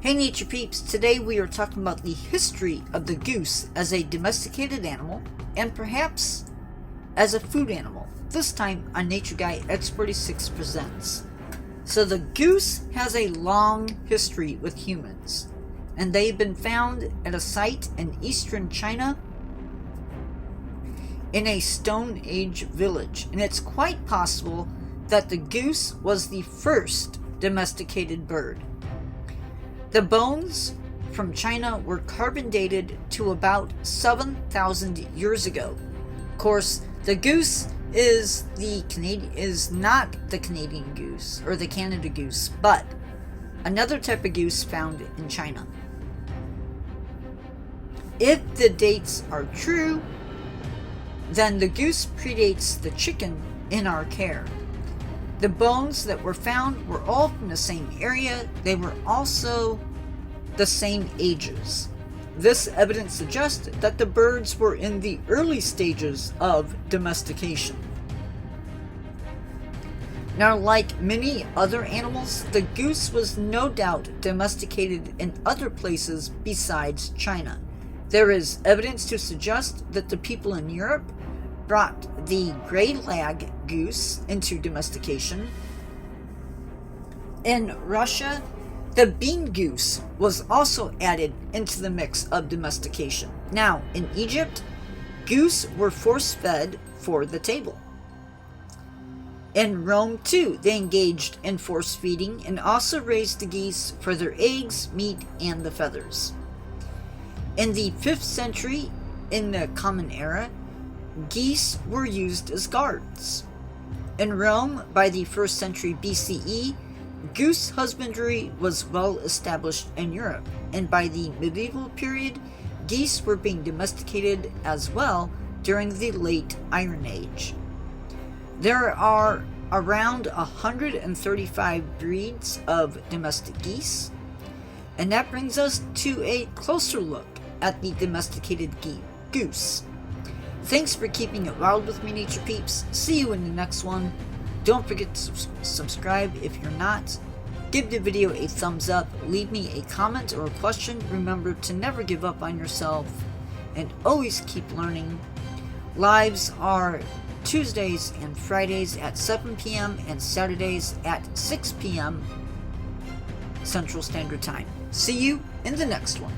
Hey Nature Peeps, today we are talking about the history of the goose as a domesticated animal and perhaps as a food animal, this time on NatureGuyX46 Presents. So the goose has a long history with humans, and they've been found at a site in eastern China in a Stone Age village, and it's quite possible that the goose was the first domesticated bird. The bones from China were carbon dated to about 7,000 years ago. Of course, the goose is not the Canadian goose or the Canada goose, but another type of goose found in China. If the dates are true, then the goose predates the chicken in our care. The bones that were found were all from the same area. They were also the same ages. This evidence suggests that the birds were in the early stages of domestication. Now, like many other animals, the goose was no doubt domesticated in other places besides China. There is evidence to suggest that the people in Europe brought the gray lag goose into domestication. In Russia, the bean goose was also added into the mix of domestication. Now, in Egypt, goose were force-fed for the table. In Rome, too, they engaged in force feeding and also raised the geese for their eggs, meat, and the feathers. In the 5th century, in the Common Era, geese were used as guards. In Rome, by the 1st century BCE, goose husbandry was well established in Europe, and by the medieval period, geese were being domesticated as well during the late Iron Age. There are around 135 breeds of domestic geese, and that brings us to a closer look at the domesticated goose. Thanks for keeping it wild with me, Nature Peeps. See you in the next one. Don't forget to subscribe if you're not. Give the video a thumbs up. Leave me a comment or a question. Remember to never give up on yourself and always keep learning. Lives are Tuesdays and Fridays at 7 p.m. and Saturdays at 6 p.m. Central Standard Time. See you in the next one.